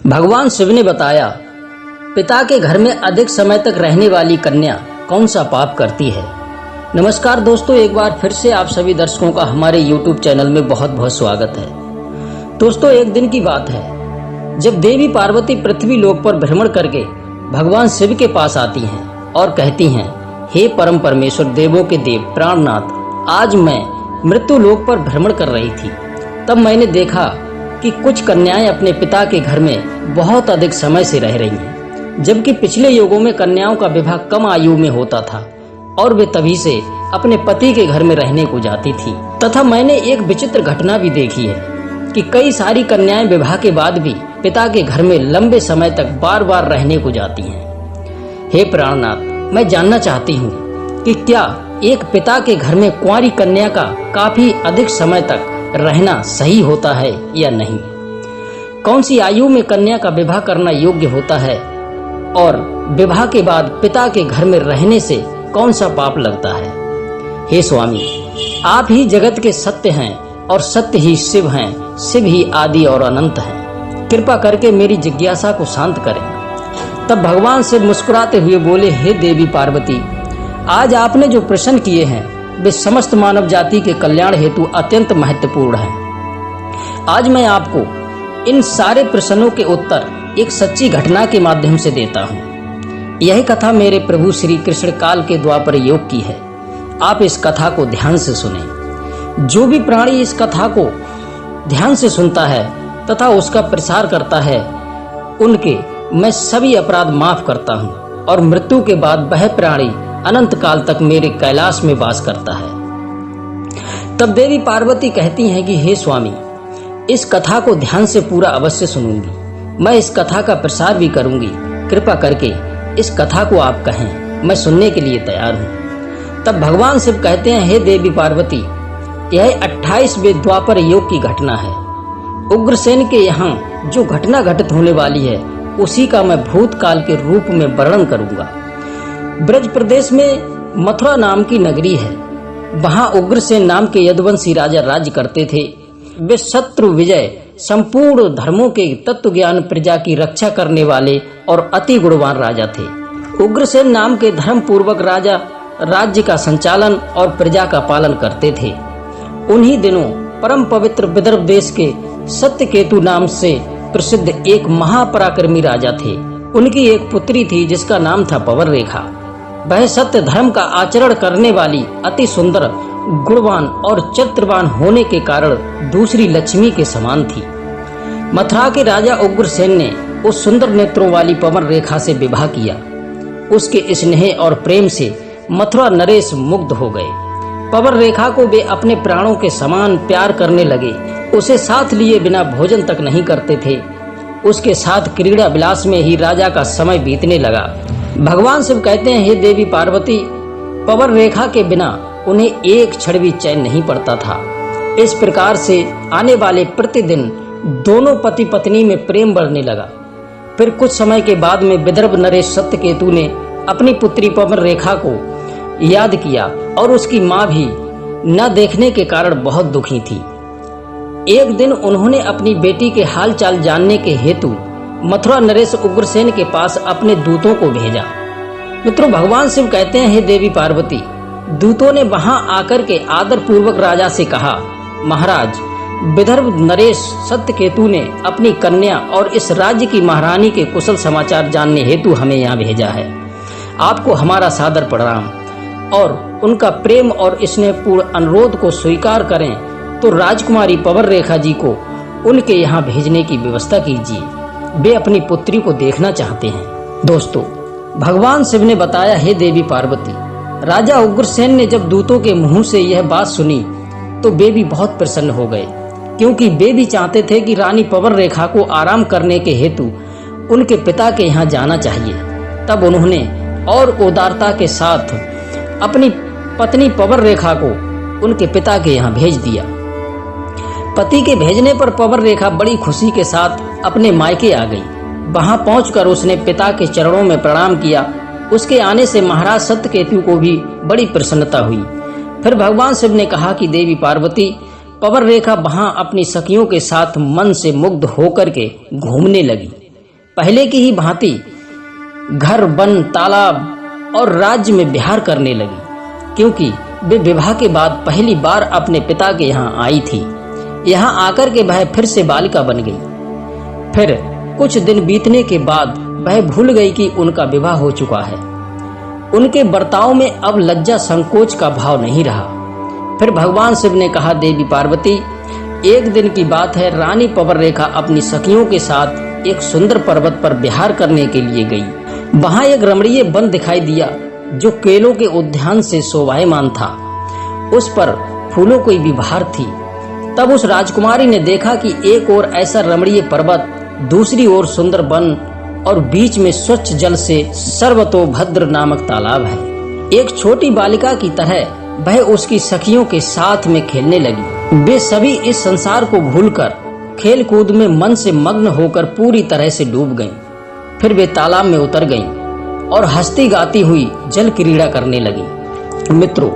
भगवान शिव ने बताया, पिता के घर में अधिक समय तक रहने वाली कन्या कौन सा पाप करती है। नमस्कार दोस्तों, एक बार फिर से आप सभी दर्शकों का हमारे YouTube चैनल में बहुत बहुत स्वागत है। दोस्तों, एक दिन की बात है जब देवी पार्वती पृथ्वी लोक पर भ्रमण करके भगवान शिव के पास आती हैं और कहती हैं, हे परम परमेश्वर, देवों के देव प्राणनाथ, आज मैं मृत्यु लोक पर भ्रमण कर रही थी। तब मैंने देखा कि कुछ कन्याएं अपने पिता के घर में बहुत अधिक समय से रह रही हैं, जबकि पिछले युगों में कन्याओं का विवाह कम आयु में होता था और वे तभी से अपने पति के घर में रहने को जाती थी। तथा मैंने एक विचित्र घटना भी देखी है कि कई सारी कन्याएं विवाह के बाद भी पिता के घर में लंबे समय तक बार बार रहने को जाती हैं। हे प्राणनाथ, मैं जानना चाहती हूँ कि क्या एक पिता के घर में कुंवारी कन्या का काफी अधिक समय तक रहना सही होता है या नहीं। कौन सी आयु में कन्या का विवाह करना योग्य होता है और विवाह के बाद पिता के घर में रहने से कौन सा पाप लगता है। हे स्वामी, आप ही जगत के सत्य हैं और सत्य ही शिव हैं, शिव ही आदि और अनंत हैं। कृपा करके मेरी जिज्ञासा को शांत करें। तब भगवान शिव मुस्कुराते हुए बोले, हे देवी पार्वती, आज आपने जो प्रश्न किए हैं वे समस्त मानव जाति के कल्याण हेतु अत्यंत महत्वपूर्ण हैं। आज मैं आपको इन सारे प्रश्नों के उत्तर एक सच्ची घटना के माध्यम से देता हूँ। यह कथा मेरे प्रभु श्री कृष्ण काल के द्वापर युग की है। आप इस कथा को ध्यान से सुनें। जो भी प्राणी इस कथा को ध्यान से सुनता है तथा उसका प्रसार करता है, उनके मैं सभी अपराध माफ करता हूँ और मृत्यु के बाद वह प्राणी अनंत काल तक मेरे कैलाश में वास करता है। तब देवी पार्वती कहती हैं कि हे स्वामी, इस कथा को ध्यान से पूरा अवश्य सुनूंगी। मैं इस कथा का प्रसार भी करूंगी। कृपा करके इस कथा को आप कहें, मैं सुनने के लिए तैयार हूँ। तब भगवान शिव कहते हैं, हे देवी पार्वती, यह 28वें द्वापर युग की घटना है। उग्रसेन के यहाँ जो घटना घटित होने वाली है उसी का मैं भूतकाल के रूप में वर्णन करूंगा। ब्रज प्रदेश में मथुरा नाम की नगरी है। वहां उग्रसेन नाम के यदुवंशी राजा राज्य करते थे। वे शत्रु विजय, संपूर्ण धर्मों के तत्व ज्ञान, प्रजा की रक्षा करने वाले और अति गुणवान राजा थे। उग्रसेन नाम के धर्म पूर्वक राजा राज्य का संचालन और प्रजा का पालन करते थे। उन्हीं दिनों परम पवित्र विदर्भ देश के सत्यकेतु नाम से प्रसिद्ध एक महापराक्रमी राजा थे। उनकी एक पुत्री थी जिसका नाम था पवन रेखा। वह सत्य धर्म का आचरण करने वाली, अति सुंदर, गुणवान और चरित्रवान होने के कारण दूसरी लक्ष्मी के समान थी। मथुरा के राजा उग्रसेन ने उस सुंदर नेत्रों वाली पवन रेखा से विवाह किया। उसके स्नेह और प्रेम से मथुरा नरेश मुग्ध हो गए। पवन रेखा को वे अपने प्राणों के समान प्यार करने लगे। उसे साथ लिए बिना भोजन तक नहीं करते थे। उसके साथ क्रीड़ा विलास में ही राजा का समय बीतने लगा। भगवान शिव कहते हैं, हे देवी पार्वती, पवन रेखा के बिना उन्हें एक क्षण भी चैन नहीं पड़ता था। इस प्रकार से आने वाले प्रतिदिन दोनों पति पत्नी में प्रेम बढ़ने लगा। फिर कुछ समय के बाद में विदर्भ नरेश सत्यकेतु ने अपनी पुत्री पवन रेखा को याद किया और उसकी माँ भी न देखने के कारण बहुत दुखी थी। एक दिन उन्होंने अपनी बेटी के हाल चाल जानने के हेतु मथुरा नरेश उग्रसेन के पास अपने दूतों को भेजा। मित्रों, भगवान शिव कहते हैं, हे देवी पार्वती, दूतों ने वहां आकर के आदर पूर्वक राजा से कहा, महाराज, विदर्भ नरेश सत्यकेतु ने अपनी कन्या और इस राज्य की महारानी के कुशल समाचार जानने हेतु हमें यहाँ भेजा है। आपको हमारा सादर प्रणाम और उनका प्रेम और स्नेहपूर्ण अनुरोध को स्वीकार करें तो राजकुमारी पवन रेखा जी को उनके यहाँ भेजने की व्यवस्था कीजिए। वे अपनी पुत्री को देखना चाहते हैं। दोस्तों, भगवान शिव ने बताया, हे देवी पार्वती, राजा उग्रसेन ने जब दूतों के मुंह से यह बात सुनी तो वे भी बहुत प्रसन्न हो गए, क्योंकि वे भी चाहते थे कि रानी पवन रेखा को आराम करने के हेतु उनके पिता के यहाँ जाना चाहिए। तब उन्होंने और उदारता के साथ अपनी पत्नी पवन रेखा को उनके पिता के यहाँ भेज दिया। पति के भेजने पर पवन रेखा बड़ी खुशी के साथ अपने मायके आ गई। वहां पहुंचकर उसने पिता के चरणों में प्रणाम किया। उसके आने से महाराज सत्यकेतु को भी बड़ी प्रसन्नता हुई। फिर भगवान शिव ने कहा कि देवी पार्वती, पवन रेखा वहां अपनी सखियों के साथ मन से मुग्ध होकर के घूमने लगी। पहले की ही भांति घर, वन, तालाब और राज्य में विहार करने लगी, क्योंकि वे विवाह के बाद पहली बार अपने पिता के यहाँ आई थी। यहाँ आकर के वह फिर से बालिका बन गई। फिर कुछ दिन बीतने के बाद वह भूल गई कि उनका विवाह हो चुका है। उनके बर्ताव में अब लज्जा संकोच का भाव नहीं रहा। फिर भगवान शिव ने कहा, देवी पार्वती, एक दिन की बात है, रानी पवन रेखा अपनी सखियों के साथ एक सुंदर पर्वत पर विहार करने के लिए गई। वहां एक रमणीय वन दिखाई दिया जो केलों के उद्यान से शोभायमान था। उस पर फूलों की भी बहार थी। तब उस राजकुमारी ने देखा कि एक ओर ऐसा रमणीय पर्वत, दूसरी ओर सुंदर वन और बीच में स्वच्छ जल से सर्वतोभद्र नामक तालाब है। एक छोटी बालिका की तरह वह उसकी सखियों के साथ में खेलने लगी। वे सभी इस संसार को भूलकर खेल कूद में मन से मग्न होकर पूरी तरह से डूब गईं। फिर वे तालाब में उतर गईं और हंसती गाती हुई जल क्रीड़ा करने लगी। मित्रों,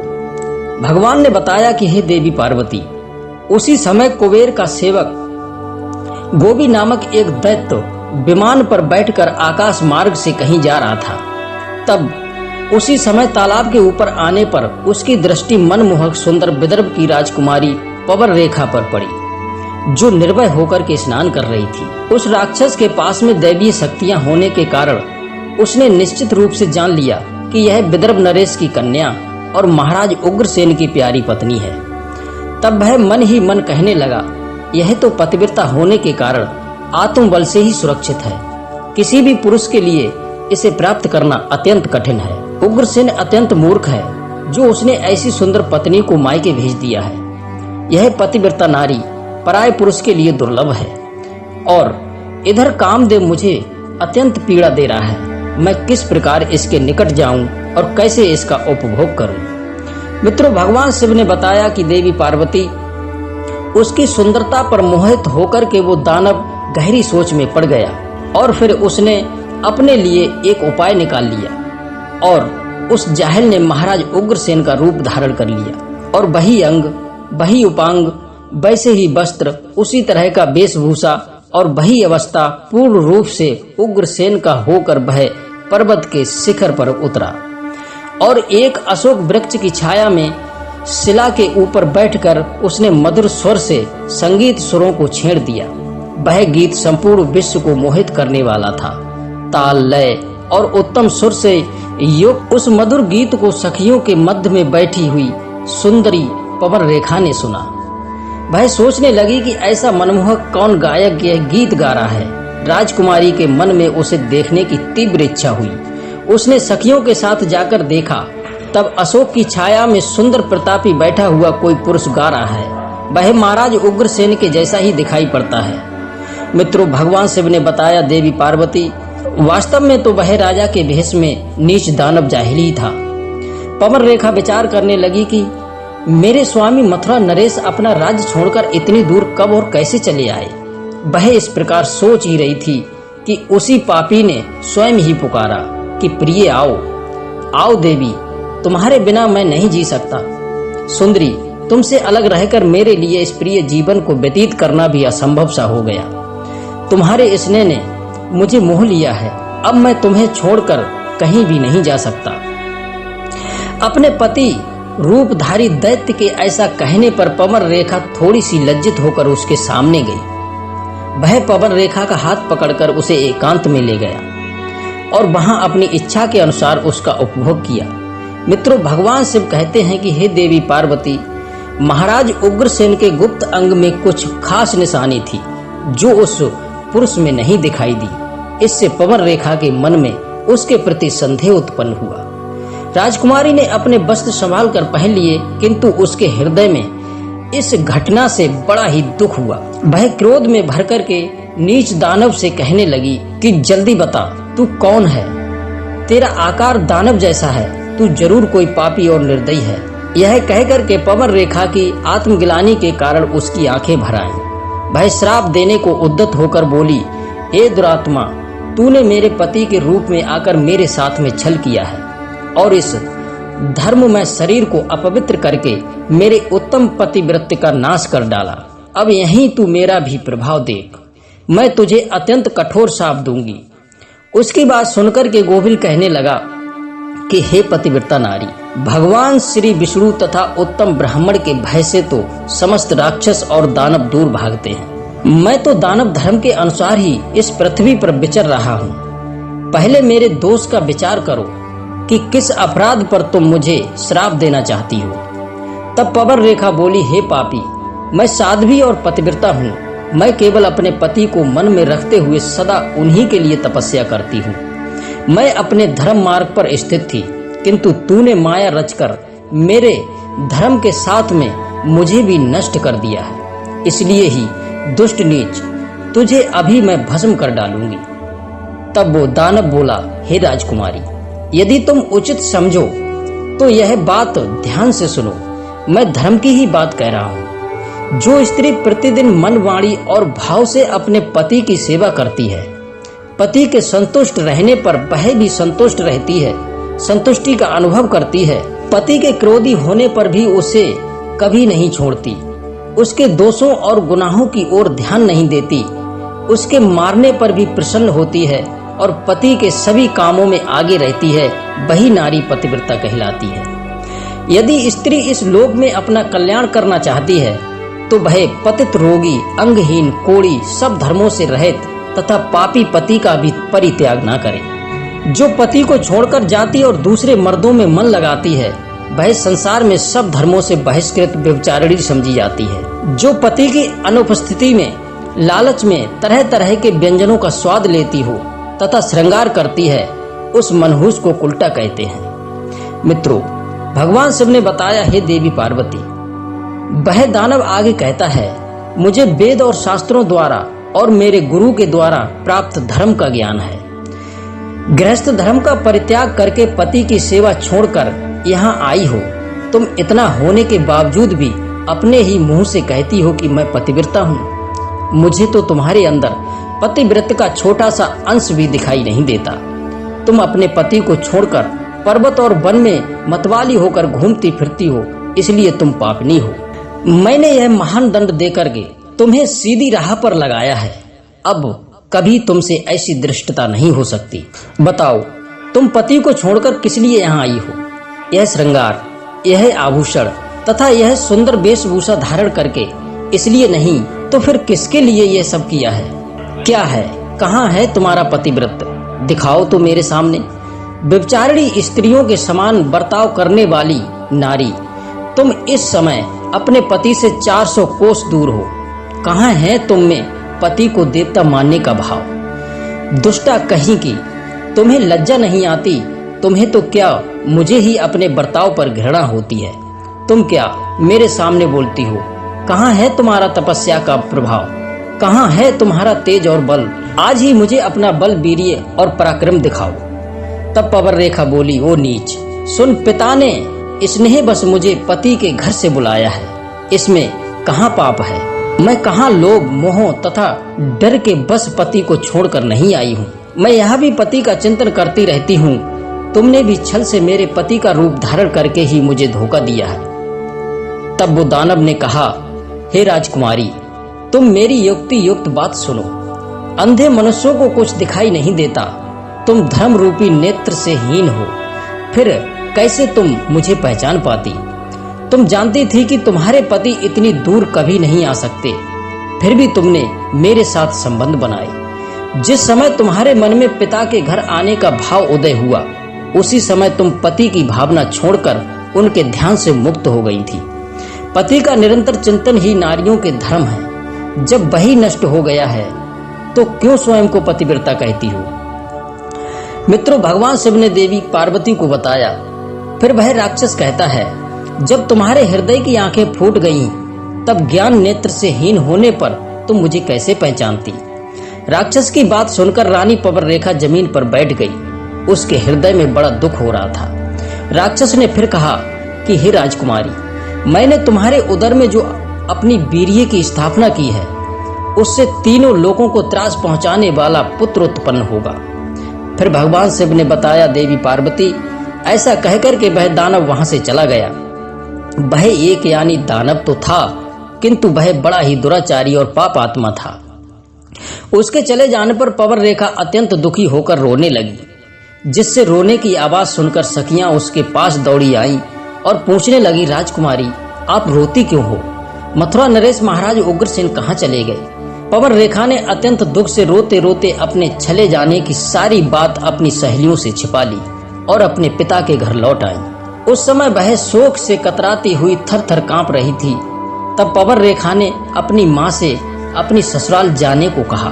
भगवान ने बताया कि हे देवी पार्वती, उसी समय कुबेर का सेवक गोबी नामक एक दैत्य विमान पर बैठकर आकाश मार्ग से कहीं जा रहा था। तब उसी समय तालाब के ऊपर आने पर उसकी दृष्टि मनमोहक सुंदर विदर्भ की राजकुमारी पवन रेखा पर पड़ी, जो निर्भय होकर के स्नान कर रही थी। उस राक्षस के पास में दैवीय शक्तियां होने के कारण उसने निश्चित रूप से जान लिया कि यह विदर्भ नरेश की कन्या और महाराज उग्रसेन की प्यारी पत्नी है। तब वह मन ही मन कहने लगा, यह तो पतिव्रता होने के कारण आत्मबल से ही सुरक्षित है। किसी भी पुरुष के लिए इसे प्राप्त करना अत्यंत कठिन है। उग्रसेन अत्यंत मूर्ख है जो उसने ऐसी सुंदर पत्नी को मायके भेज दिया है। यह पतिव्रता नारी पराय पुरुष के लिए दुर्लभ है। और इधर कामदेव मुझे अत्यंत पीड़ा दे रहा है। मैं किस प्रकार इसके निकट जाऊं और कैसे इसका उपभोग करूं। मित्रों, भगवान शिव ने बताया कि देवी पार्वती, उसकी सुंदरता पर मोहित होकर के वो दानव गहरी सोच में पड़ गया और फिर उसने अपने लिए एक उपाय निकाल लिया और उस जाहिल ने महाराज उग्रसेन का रूप धारण कर लिया और वही अंग, वही उपांग, वैसे ही वस्त्र, उसी तरह का वेशभूषा और वही अवस्था पूर्ण रूप से उग्रसेन का होकर वह पर्वत के शिखर पर उतरा और एक अशोक वृक्ष की छाया में शिला के ऊपर बैठकर उसने मधुर स्वर से संगीत सुरों को छेड़ दिया। वह गीत संपूर्ण विश्व को मोहित करने वाला था। ताल, लय और उत्तम सुर से युक्त उस मधुर गीत को सखियों के मध्य में बैठी हुई सुंदरी पवन रेखा ने सुना। वह सोचने लगी कि ऐसा मनमोहक कौन गायक यह गीत गा रहा है। राजकुमारी के मन में उसे देखने की तीव्र इच्छा हुई। उसने सखियों के साथ जाकर देखा, तब अशोक की छाया में सुंदर प्रतापी बैठा हुआ कोई पुरुष गा रहा है। वह महाराज उग्रसेन के जैसा ही दिखाई पड़ता है। मित्रों, भगवान शिव ने बताया, देवी पार्वती, वास्तव में तो वह राजा के भेष में नीच दानव जाहिल ही था। पवन रेखा विचार करने लगी कि मेरे स्वामी मथुरा नरेश अपना राज्य छोड़कर इतनी दूर कब और कैसे चले आए। वह इस प्रकार सोच ही रही थी कि उसी पापी ने स्वयं ही पुकारा कि प्रिय आओ, आओ देवी, तुम्हारे बिना मैं नहीं जी सकता। सुंदरी, तुमसे अलग रहकर मेरे लिए इस प्रिय जीवन को व्यतीत करना भी असंभव सा हो गया। तुम्हारे स्नेह ने मुझे मोह लिया है। अब मैं तुम्हें छोड़कर कहीं भी नहीं जा सकता। अपने पति रूपधारी दैत्य के ऐसा कहने पर पवन रेखा थोड़ी सी लज्जित होकर उसके सामने गई। वह पवन रेखा का हाथ पकड़कर उसे एकांत में ले गया और वहां अपनी इच्छा के अनुसार उसका उपभोग किया। मित्रों, भगवान शिव कहते हैं कि हे देवी पार्वती, महाराज उग्रसेन के गुप्त अंग में कुछ खास निशानी थी जो उस पुरुष में नहीं दिखाई दी। इससे पवन रेखा के मन में उसके प्रति संदेह उत्पन्न हुआ। राजकुमारी ने अपने वस्त्र संभाल कर पहन लिए, किंतु उसके हृदय में इस घटना से बड़ा ही दुख हुआ। वह क्रोध में भर कर के नीच दानव से कहने लगी कि जल्दी बता, तू कौन है? तेरा आकार दानव जैसा है, तू जरूर कोई पापी और निर्दयी है। यह कहकर के पवन रेखा की आत्मग्लानि के कारण उसकी आंखें भर आईं। वह श्राप देने को उद्यत होकर बोली, हे दुरात्मा, तूने मेरे पति के रूप में आकर मेरे साथ में छल किया है और इस धर्म में शरीर को अपवित्र करके मेरे उत्तम पतिव्रत का नाश कर डाला। अब यहीं तू मेरा भी प्रभाव देख। मैं तुझे अत्यंत कठोर शाप दूंगी उसकी बात सुनकर के गोविल कहने लगा कि हे पतिव्रता नारी, भगवान श्री विष्णु तथा उत्तम ब्राह्मण के भय से तो समस्त राक्षस और दानव दूर भागते हैं। मैं तो दानव धर्म के अनुसार ही इस पृथ्वी पर विचर रहा हूँ। पहले मेरे दोष का विचार करो कि किस अपराध पर तुम मुझे श्राप देना चाहती हो। तब पवन रेखा बोली, हे पापी, मैं साध्वी और पतिव्रता हूँ। मैं केवल अपने पति को मन में रखते हुए सदा उन्हीं के लिए तपस्या करती हूँ। मैं अपने धर्म मार्ग पर स्थित थी, किंतु तूने माया रचकर मेरे धर्म के साथ में मुझे भी नष्ट कर दिया है। इसलिए ही दुष्ट नीच, तुझे अभी मैं भस्म कर डालूंगी। तब वो दानव बोला, हे राजकुमारी, यदि तुम उचित समझो तो यह बात ध्यान से सुनो। मैं धर्म की ही बात कह रहा हूँ। जो स्त्री प्रतिदिन मन, वाणी और भाव से अपने पति की सेवा करती है, पति के संतुष्ट रहने पर वह भी संतुष्ट रहती है, संतुष्टि का अनुभव करती है, पति के क्रोधी होने पर भी उसे कभी नहीं छोड़ती, उसके दोषों और गुनाहों की ओर ध्यान नहीं देती, उसके मारने पर भी प्रसन्न होती है और पति के सभी कामों में आगे रहती है, वही नारी पतिव्रता कहलाती है। यदि स्त्री इस लोक में अपना कल्याण करना चाहती है तो वह पतित, रोगी, अंगहीन, कोढ़ी, सब धर्मों से रहित तथा पापी पति का भी परित्याग न करे। जो पति को छोड़कर जाती और दूसरे मर्दों में मन लगाती है, वह संसार में सब धर्मों से बहिष्कृत व्यभिचारिणी समझी जाती है। जो पति की अनुपस्थिति में, लालच में तरह तरह के व्यंजनों का स्वाद लेती हो तथा श्रृंगार करती है, उस मनहूस को उल्टा कहते हैं। मित्रों, भगवान शिव ने बताया, हे देवी पार्वती, वह दानव आगे कहता है, मुझे वेद और शास्त्रों द्वारा और मेरे गुरु के द्वारा प्राप्त धर्म का ज्ञान है। गृहस्थ धर्म का परित्याग करके पति की सेवा छोड़कर यहाँ आई हो। तुम इतना होने के बावजूद भी अपने ही मुंह से कहती हो कि मैं पतिव्रता हूँ। मुझे तो तुम्हारे अंदर पतिव्रत का छोटा सा अंश भी दिखाई नहीं देता। तुम अपने पति को छोड़कर पर्वत और वन में मतवाली होकर घूमती फिरती हो, इसलिए तुम पापनी हो। मैंने यह महान दंड देकर के तुम्हें सीधी राह पर लगाया है। अब कभी तुमसे ऐसी दृष्टता नहीं हो सकती। बताओ, तुम पति को छोड़कर किस लिए यहाँ आई हो? यह श्रृंगार, यह आभूषण तथा यह सुंदर वेशभूषा धारण करके इसलिए नहीं तो फिर किसके लिए यह सब किया है? क्या है, कहाँ है तुम्हारा पतिव्रत? दिखाओ तो मेरे सामने। व्यभिचारिणी स्त्रियों के समान बर्ताव करने वाली नारी, तुम इस समय अपने पति से 400 कोस दूर हो। कहाँ है तुम में पति को देवता मानने का भाव? दुष्टा कहीं की, तुम्हें लज्जा नहीं आती? तुम्हें तो क्या मुझे ही अपने बर्ताव पर घृणा होती है? तुम क्या मेरे सामने बोलती हो? कहाँ है तुम्हारा तपस्या का प्रभाव? कहाँ है तुम्हारा तेज और बल? आज ही मुझे अपना बल, वीर्य और पराक्रम दिखाओ। तब पवन रेखा बोली, ओ नीच, सुन, पिता ने स्नेह बस मुझे पति के घर से बुलाया है। इसमें कहाँ पाप है? मैं कहाँ लोभ, मोह तथा डर के बस पति को छोड़कर नहीं आई हूँ। मैं यहाँ भी पति का चिंतन करती रहती हूँ। तुमने भी छल से मेरे पति का रूप धारण करके ही मुझे धोखा दिया है। तब वो दानव ने कहा, हे राजकुमारी, तुम मेरी युक्ति युक्त बात सुनो। अंधे मनुष्यों को कुछ दिखाई नहीं देता। तुम धर्म रूपी नेत्र से हीन हो, फिर कैसे तुम मुझे पहचान पाती? तुम जानती थी कि तुम्हारे पति इतनी दूर कभी नहीं आ सकते, फिर भी तुमने मेरे साथ संबंध बनाए। जिस समय तुम्हारे मन में पिता के घर आने का भाव उदय हुआ, उसी समय तुम पति की भावना छोड़कर उनके ध्यान से मुक्त हो गई थी। पति का निरंतर चिंतन ही नारियों के धर्म है। जब वही नष्ट हो गया है तो क्यों स्वयं को पतिव्रता कहती हो? मित्रों, भगवान शिव ने देवी पार्वती को बताया। फिर वह राक्षस कहता है, जब तुम्हारे हृदय की आंखें फूट गईं, तब ज्ञान नेत्र से हीन होने पर तुम मुझे कैसे पहचानती? राक्षस की बात सुनकर रानी पवन रेखा जमीन पर बैठ गई। उसके हृदय में बड़ा दुख हो रहा था। राक्षस ने फिर कहा कि हे राजकुमारी, मैंने तुम्हारे उदर में जो अपनी वीर्य की स्थापना की है, उससे तीनों लोगों को त्रास पहुंचाने वाला पुत्र उत्पन्न होगा। फिर भगवान शिव ने बताया, देवी पार्वती, ऐसा कहकर के वह दानव वहां से चला गया। वह एक यानी दानव तो था, किंतु वह बड़ा ही दुराचारी और पाप आत्मा था। उसके चले जाने पर पवन रेखा अत्यंत दुखी होकर रोने लगी, जिससे रोने की आवाज सुनकर सखियां उसके पास दौड़ी आईं और पूछने लगी, राजकुमारी आप रोती क्यों हो? मथुरा नरेश महाराज उग्रसेन कहाँ चले गए? पवन रेखा ने अत्यंत दुख से रोते रोते अपने चले जाने की सारी बात अपनी सहेलियों से छिपा ली और अपने पिता के घर लौट आई। उस समय वह शोक से कतराती हुई थर थर कांप रही थी। तब पवन रेखा ने अपनी माँ से अपनी ससुराल जाने को कहा।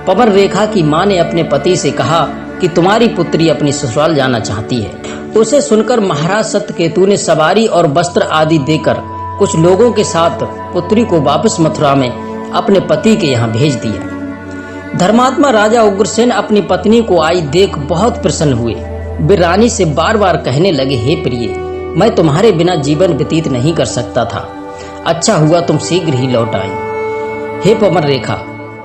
पवन रेखा की माँ ने अपने पति से कहा कि तुम्हारी पुत्री अपनी ससुराल जाना चाहती है। उसे सुनकर महाराज सत्यकेतु ने सवारी और वस्त्र आदि देकर कुछ लोगों के साथ पुत्री को वापस मथुरा में अपने पति के यहाँ भेज दिया। धर्मात्मा राजा उग्रसेन अपनी पत्नी को आई देख बहुत प्रसन्न हुए। वे रानी से बार बार कहने लगे, हे प्रिय, मैं तुम्हारे बिना जीवन व्यतीत नहीं कर सकता था। अच्छा हुआ तुम शीघ्र ही लौट आई। हे पवन रेखा,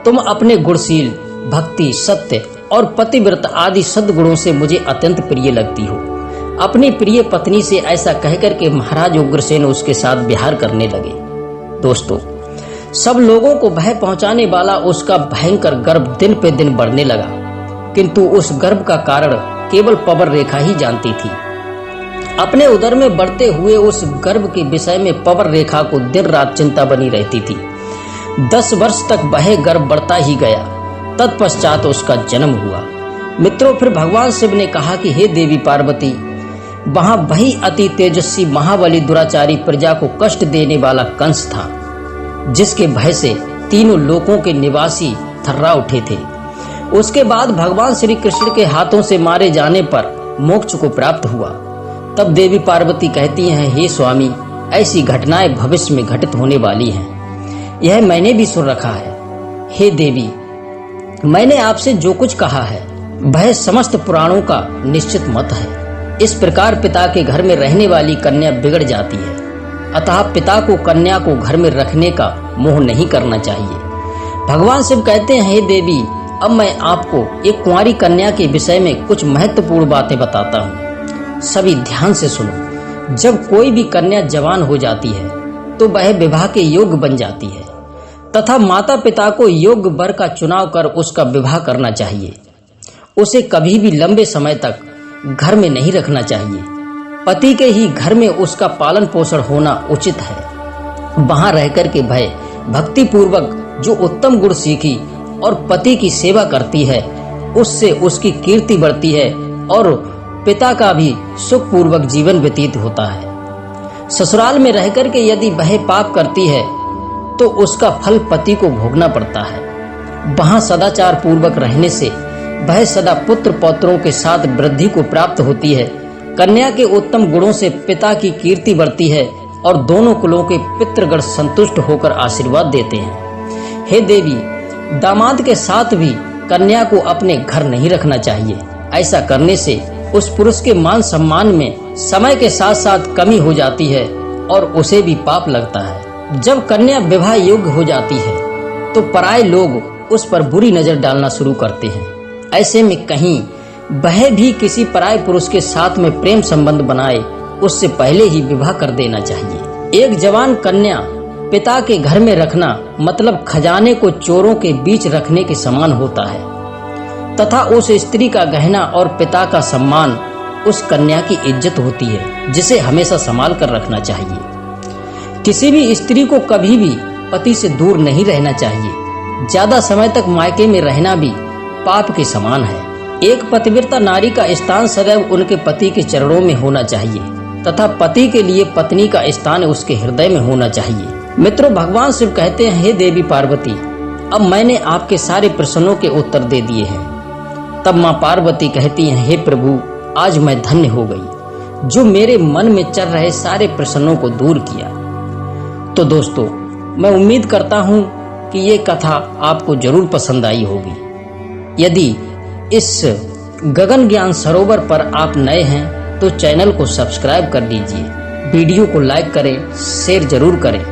तुम अपने गुणशील, भक्ति, सत्य और पतिव्रत आदि सद्गुणों से मुझे अत्यंत प्रिय लगती हो। अपनी प्रिय पत्नी से ऐसा कहकर के महाराज उग्रसेन उसके साथ विहार करने लगे। दोस्तों, सब लोगों को भय पहुंचाने वाला उसका भयंकर गर्व दिन पे दिन बढ़ने लगा, किंतु उस गर्व का कारण केवल पवन रेखा ही जानती थी। अपने उदर में बढ़ते हुए उस गर्व के विषय में पवन रेखा को दिन रात चिंता बनी रहती थी। 10 वर्ष तक वह गर्व बढ़ता ही गया। तत्पश्चात उसका जन्म हुआ। मित्रों, फिर भगवान शिव ने कहा कि हे देवी पार्वती, वहां वही अति तेजस्वी महाबली दुराचारी प्रजा को कष्ट देने वाला कंस था, जिसके भय से तीनों लोकों के निवासी थर्रा उठे थे। उसके बाद भगवान श्री कृष्ण के हाथों से मारे जाने पर मोक्ष को प्राप्त हुआ। तब देवी पार्वती कहती हैं, हे स्वामी, ऐसी घटनाएं भविष्य में घटित होने वाली हैं, यह मैंने भी सुन रखा है। हे देवी, मैंने आपसे जो कुछ कहा है वह समस्त पुराणों का निश्चित मत है। इस प्रकार पिता के घर में रहने वाली कन्या बिगड़ जाती है, अतः पिता को कन्या को घर में रखने का मोह नहीं करना चाहिए। भगवान शिव कहते हैं, हे देवी, अब मैं आपको एक कुंवारी कन्या के विषय में कुछ महत्वपूर्ण बातें बताता हूँ। सभी ध्यान से सुनो। जब कोई भी कन्या जवान हो जाती है तो वह विवाह के योग्य बन जाती है तथा माता पिता को योग्य वर का चुनाव कर उसका विवाह करना चाहिए। उसे कभी भी लंबे समय तक घर में नहीं रखना चाहिए। पति के ही घर में उसका पालन पोषण होना उचित है। वहां रहकर के भय भक्ति पूर्वक जो उत्तम गुण सीखी और पति की सेवा करती है, उससे उसकी कीर्ति बढ़ती है और पिता का भी सुख पूर्वक जीवन व्यतीत होता है। ससुराल में रहकर के यदि वह पाप करती है तो उसका फल पति को भोगना पड़ता है। वहां सदाचार पूर्वक रहने से वह सदा पुत्र पौत्रों के साथ वृद्धि को प्राप्त होती है। कन्या के उत्तम गुणों से पिता की कीर्ति बढ़ती है और दोनों कुलों के पितृगण संतुष्ट होकर आशीर्वाद देते हैं। हे देवी, दामाद के साथ भी कन्या को अपने घर नहीं रखना चाहिए। ऐसा करने से उस पुरुष के मान सम्मान में समय के साथ साथ कमी हो जाती है और उसे भी पाप लगता है। जब कन्या विवाह योग्य हो जाती है तो पराये लोग उस पर बुरी नजर डालना शुरू करते हैं। ऐसे में कहीं वह भी किसी पराये पुरुष के साथ में प्रेम संबंध बनाए, उससे पहले ही विवाह कर देना चाहिए। एक जवान कन्या पिता के घर में रखना मतलब खजाने को चोरों के बीच रखने के समान होता है तथा उस स्त्री का गहना और पिता का सम्मान उस कन्या की इज्जत होती है, जिसे हमेशा संभाल कर रखना चाहिए। किसी भी स्त्री को कभी भी पति से दूर नहीं रहना चाहिए। ज्यादा समय तक मायके में रहना भी पाप के समान है। एक पतिव्रता नारी का स्थान सदैव उनके पति के चरणों में होना चाहिए तथा पति के लिए पत्नी का स्थान उसके हृदय में होना चाहिए। मित्रों, भगवान शिव कहते हैं, हे देवी पार्वती, अब मैंने आपके सारे प्रश्नों के उत्तर दे दिए हैं। तब माँ पार्वती कहती हैं, हे प्रभु, आज मैं धन्य हो गई जो मेरे मन में चल रहे सारे प्रश्नों को दूर किया। तो दोस्तों, मैं उम्मीद करता हूँ कि ये कथा आपको जरूर पसंद आई होगी। यदि इस गगन ज्ञान सरोवर पर आप नए हैं तो चैनल को सब्सक्राइब कर लीजिए, वीडियो को लाइक करें, शेयर जरूर करें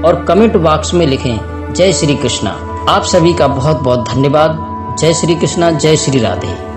और कमेंट बॉक्स में लिखें जय श्री कृष्णा। आप सभी का बहुत बहुत धन्यवाद। जय श्री कृष्णा, जय श्री राधे।